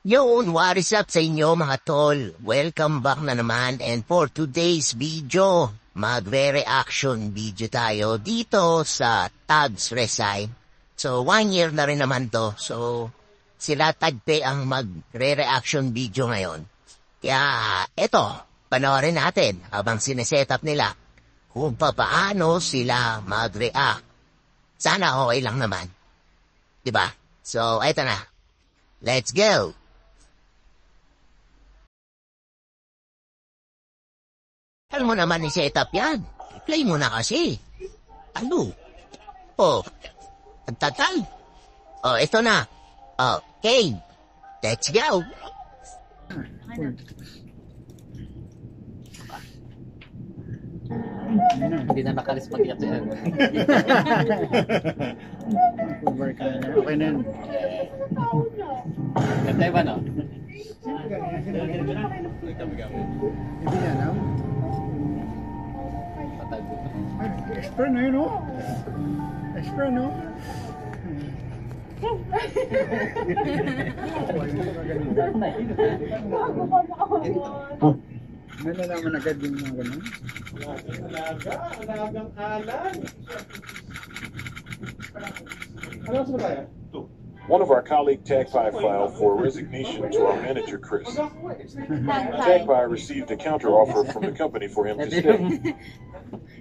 Yun, what is up sa inyo mga tol? Welcome back na naman, and for today's video, magre-reaction video tayo dito sa Tags Resign. So 1 year na rin naman to, so sila Tagpe ang magre-reaction video ngayon. Kaya eto, panoorin natin habang sineset nila kung paano sila mag-react. Sana okay lang naman. Diba? So eto na, let's go! Alam mo naman i-setup yan. I-play mo na kasi. Ano? Oh, ang tagal. Oh, ito na. Okay. Let's go. Hindi na nakalis mag-iyak siya. Over ka na. Okay na yun. Ganda ba, no? Hindi yan, no? Patago. Ay, extra na yun, oh. Extra, no? May nalaman agad yung mga ganun. Alagang alam. Ano sa tayo? One of our colleague Tagpie filed for resignation to our manager, Chris. Tagpie received a counteroffer from the company for him to stay.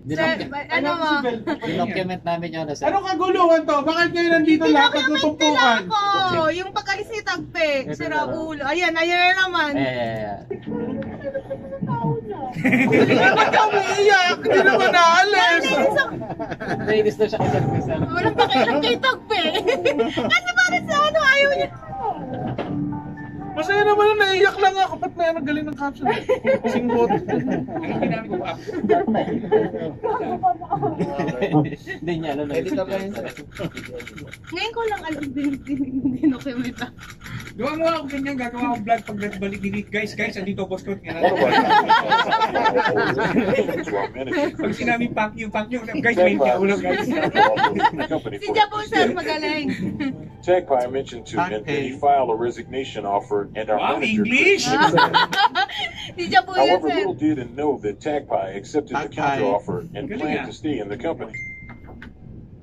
Dinocument namin yun. Anong kaguluhan to? Bakit kayo nandito lahat nagtutumpukan? Yung pagkalis ni Tagpe, si Raulo. Ayan na naman. Hindi naman kami iyak. Hindi naman naalis. Nainis na siya kasi. Walang pakialam kay Tagpe. Kasi parang sa ano, ayaw niya. Masaya naman na naiyak lang ako. Ba't may anong galing ng caption? Singbot. Hindi niya alam na. Ngayon ko lang alam din ako yung meta. Gawa mo ako ganyan, gagawa akong vlog pag nagbalik ni guys, andito boss ko. Pag sinabi pack you, guys, may ulo guys. Si Jabo sir, magaling. Tagpie mentioned to him that he filed a resignation offer and our Wow, manager, English! Si Jabo yan However, sir. little did know that Tagpie accepted the counteroffer and planned to stay in the company.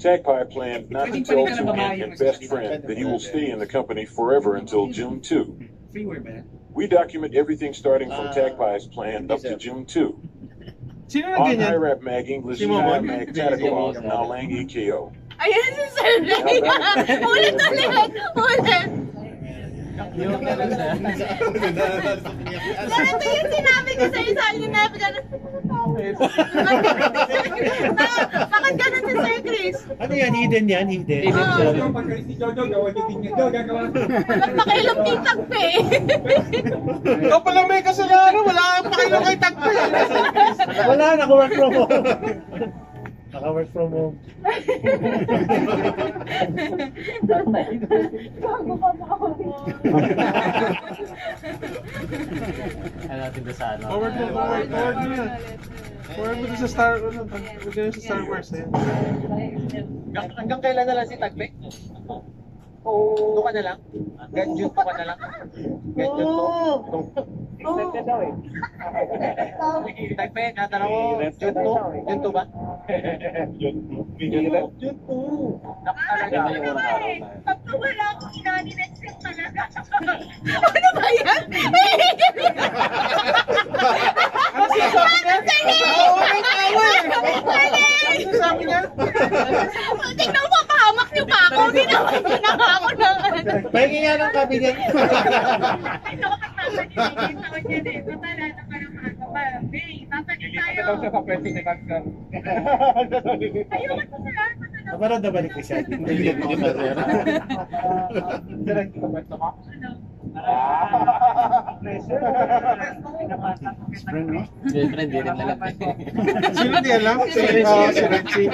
Tagpie planned not to tell to him and best friend that he will stay in the company forever until June 2. Freeware ba yan? We document everything starting from Tagpie's plan up to June 2. Sino na On ganyan? IRAP Mag English, Si Momon? Mag Tatagalog, Nalang EKO. Ayan si Sir Ray. Ulit. Yung meron na. Sir, ito yung sinabi ko sa isa. Bakit ganun si Sir Chris? Ano yan? Hidden yan? Hidden. Yung pagkalis ni Jojo, gawa niyo din niya. Gagawa. Walang pakialam kay Tagpe. Ikaw pala may kasalanan. Wala kang pakilang kay Tagpe. Wala, naka-work from home. Naka-work from home. Ano natin doon sa ano? Forward mo yan. Forward mo doon sa Star Wars. Hanggang kailan na lang si Tagpe? Ito ka na lang? Ganjut ka na lang? Ganjut to? Extended daw eh. Tagpe, natanong ko, Jun to ba? Jun to. Nakatalaga. Pagka wala akong inaninesip talaga. Ano ba yan? Ano sabi niya? Tingnan mo, pahamak niyo pa ako. Ginawa niyo na ako ng ano. Pahingi nga ng cabinet. Ito ko pagpapanilin sa kanya dito. Tala na parang mga tatanin tayo. Ito sa pwede ni Kagkar. Ayun ko sir. Parang nabalik ko siya. Friend, no? Girlfriend, di rin alam. Sino di alam? Si Renzi.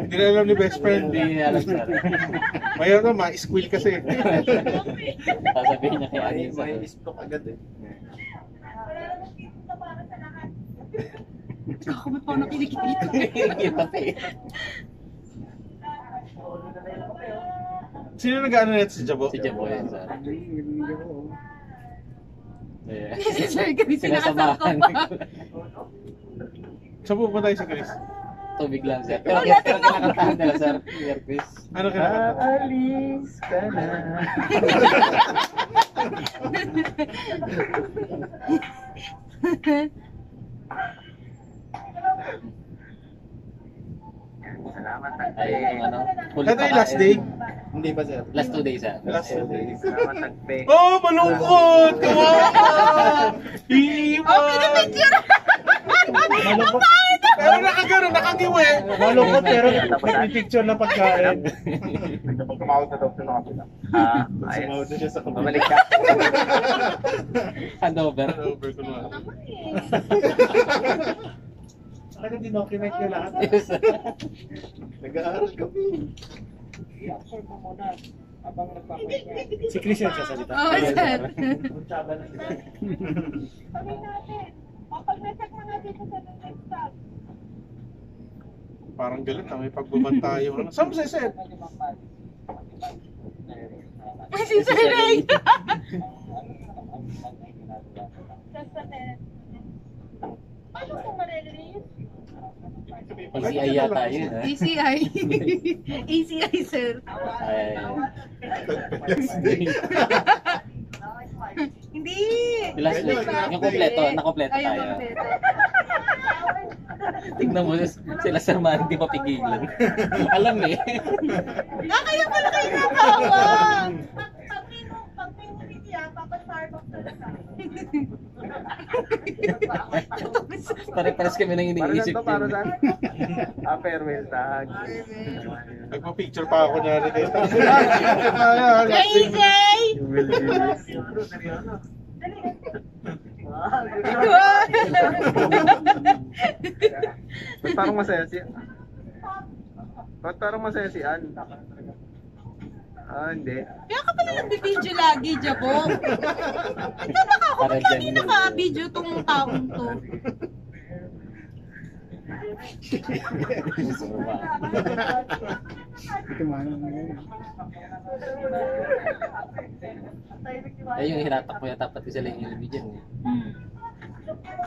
Di na alam ni best friend. Hindi alam sir. Mayroon na, ma-squill kasi. Sasabihin niya kay Anin sa agad eh. Kakamot pa ako na kinikita. Kita pa eh. Sino nag-ano nito si Jabo? Si Jabo yan sir. Si Sir Chris, sinasama ko pa. Saan pupunta tayo sa Chris? Tubig lang, sir. Pero kinakantahan nila, sir. Sir Chris. Ano kinakanta? Aalis ka na. Salamat Ay, yung ano. Full Ito yung last day? Hindi ba, sir? Last 2 days, sir. Last day. Salamat tagpe. Oh, malungkot! Kawawa! Iiwan! Malungkot. Pero nakagiwi. Malungkot pero nagpipicture ng pagkain. Tumawag sa doktor ng kapila. Ayos. Sumawad na siya sa kapila. Bumalik ka. Handover. Over ko na. Saka dinocument niyo lahat. Yes, sir. Nag-aaral kami. Si Chris yung sasalita. Oo, sir. Sabi natin, kapag na-check mo na dito sa next tab. Parang galit na may pagbabanta yung ano. Saan mo set? Si Sir Ray. Paano kung ma-release? ACI yata yun, ha? ACI. ACI, sir. Ay. Hindi. Last week, yung kompleto, nakompleto Ay, yung tayo. kompleto. Tignan mo, sila Sir Man, hindi mapigilan. Alam eh. Kaya pala kayo nakawa. Pag may umiti papag-Starbucks na lang. Pare-pares kami nang iniisip Para yun. saan? Farewell tag. Nagpa-picture pa ako na rin kayo. AJ! You will be missed. Ba't parang masaya si... Ba't parang masaya si Ann? Hindi. Kaya ka pala nagbibideo lagi, Jabo. Ito baka ako Para ba't lagi dyan. naka-video tong taong to? Tumano na ngayon. Ay, yung hinatak mo yata pati sila yung LB dyan eh.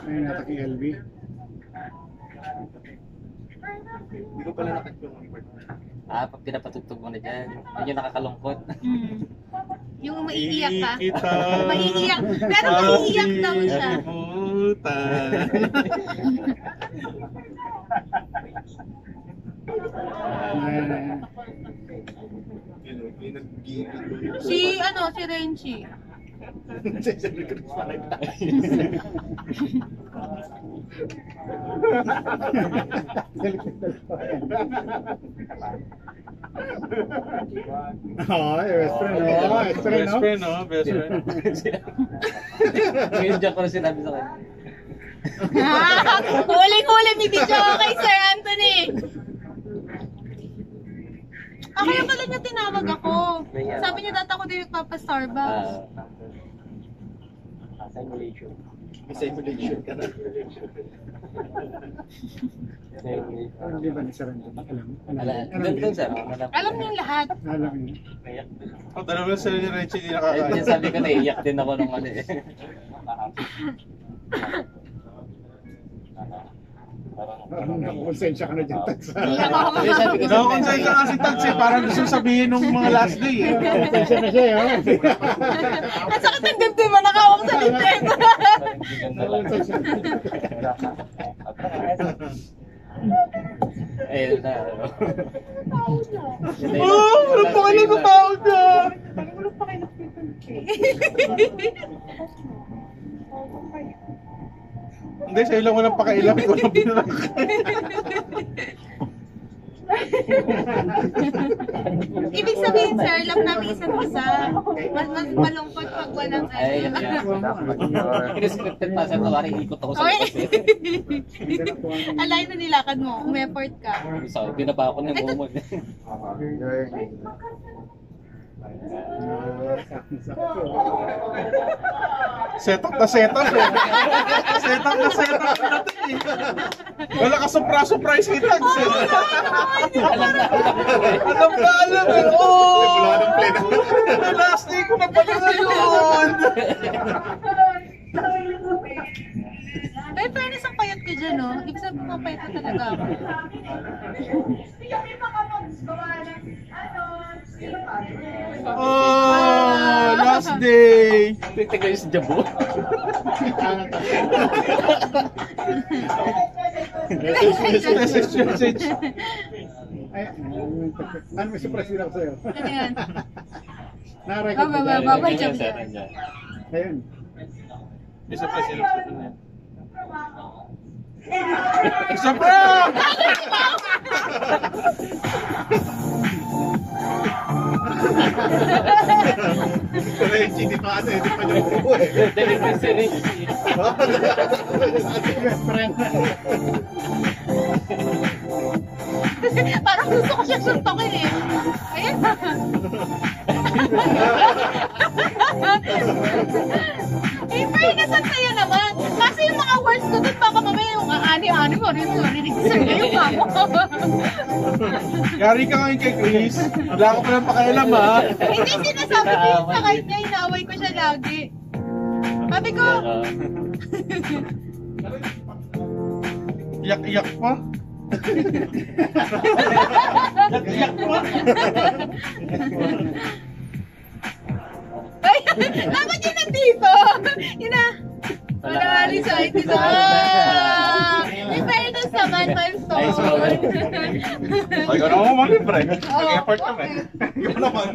Ayun natak yung LB. Hindi ko pala nakatulong ang part. Pag pinapatugtog mo na dyan, yun yung nakakalungkot. Yung maiiyak ka. Kita. Maiiyak. Pero maiiyak daw siya. Si Renchi. Best friend. Best friend, Best no? friend, no? Best friend. Ngayon dyan ko na sinabi sa kanya. Huling-huli may video ako kay Sir Anthony. Kaya pala niya tinawag ako. Sabi niya dati ako din nagpapa-Starbucks. Simulation. May simulation ka na. Hindi ba ni Sir Anthony? Doon sir. Alam niyo yung lahat. Alam niyo. Ang dalawa sila ni Richie di Ay, nakakain. din sabi ko na iyak din ako nung ano eh. Parang nakukonsensya ka na dyan, Tagsa. Kasi sabi ko sa Nakakonsensya kasi Tags eh. Parang gusto sabihin nung mga last day eh. Nakukonsensya na siya, ha? At sakit ng dibdib mo, nakawak sa dibdib. Ayun na. Walang pakilang ng tao dyan! Hindi, sa'yo lang walang pakailang. Ikaw lang binalak. Ibig sabihin, sir, love namin isa't isa. Mas malungkot pag walang Ay, yan. Kiniscripted pa sa tawari, ikot ako sa Oy! likod. Alay na nilakad mo, umeport ka. So, binaba ako ng umod. Setup na setup eh. Setup na setup natin eh. Wala ka surprise kay Tags eh. Alam na. Alam na alam eh. Oh! Last day ko na pala ngayon. dyan, no? Ibig sabihin, mapait na talaga ako. Oh, last day. Tingnan kayo sa jabo. Message. Ay, ano may surprise din ako sa'yo? Ano yan? Nakarecord ko Baba, dyan. baba, Ayun, jab sir, dyan. andyan. Ayun. Isa pa sila sa kanya. Isa pa! Reggie, di pa ano, di pa niya upo eh. Delivery si Richie. Best friend. Parang gusto ko siya suntokin eh. Ayan. Eh, fairness ang saya naman. Kasi yung mga words ko dun, baka mamaya yung ani-ani mo rin narinig sa ngayon ako. Yari ka ngayon kay Chris. Wala ko pa ng pakialam ha. Hindi sinasabi ko yun sa kanya, inaaway ko siya lagi. Sabi ko, Iyak-iyak pa. Iyak-iyak pa. ay, dapat yun nandito. Yun na. Wala alis sa akin dito. In fairness naman, milestone. Ay, ikaw naman malibre. Oo. Nag-effort kami. Ikaw naman.